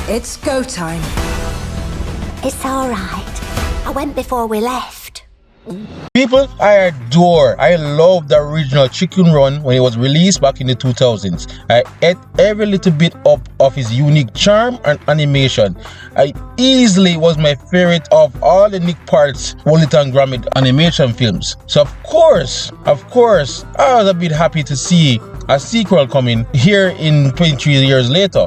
It's go time. It's all right. I went before we left. People, I love the original Chicken Run when it was released back in the 2000s. I ate every little bit up of his unique charm and animation. I easily was my favorite of all the Nick Parks, Wallace Gromit animation films. So of course, I was a bit happy to see a sequel coming here in 23 years later.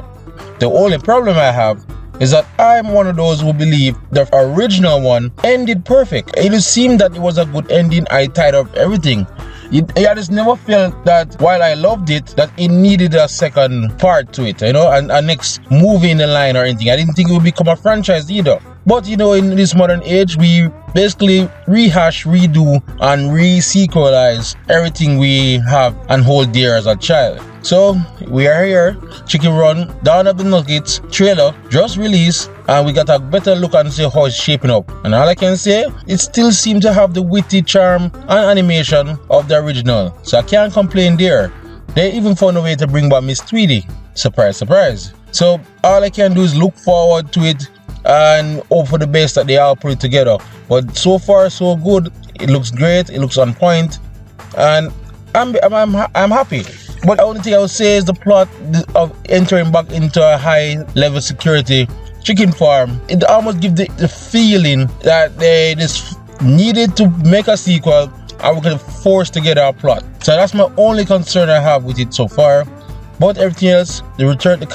The only problem I have is that I'm one of those who believe the original one ended perfect. It just seemed that it was a good ending. I tied up everything. I just never felt that while I loved it, that it needed a second part to it, and a next movie in the line or anything. I didn't think it would become a franchise either. But in this modern age, we basically rehash, redo, and re-sequelize everything we have and hold dear as a child. So we are here. Chicken Run, Dawn of the Nuggets trailer just released, and we got a better look and see how it's shaping up. And all I can say, it still seems to have the witty charm and animation of the original. So I can't complain there. They even found a way to bring back Miss Tweety. Surprise, surprise. So all I can do is look forward to it and hope for the best that they all put it together. But so far so good. It looks great, it looks on point, and I'm happy. But the only thing I would say is the plot of entering back into a high level security chicken farm. It almost gives the feeling that they just needed to make a sequel and we're going to force together a plot. So that's my only concern I have with it so far. But everything else, the original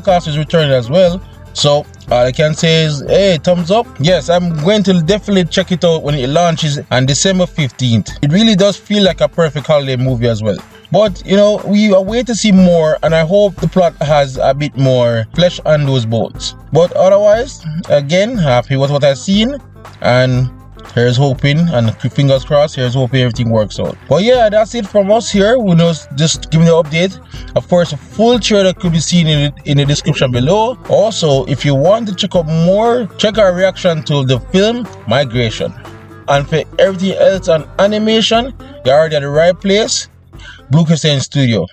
cast is returning as well. So all I can say is, hey, thumbs up. Yes, I'm going to definitely check it out when it launches on December 15th. It really does feel like a perfect holiday movie as well. But we are waiting to see more, and I hope the plot has a bit more flesh on those bones. But otherwise, again, happy with what I've seen, and here's hoping, and fingers crossed, here's hoping everything works out. But yeah, that's it from us here. We know, just giving the update. Of course, a full trailer could be seen in the description below. Also, if you want to check out more, check our reaction to the film Migration. And for everything else on animation, you're already at the right place. Crescent Studio.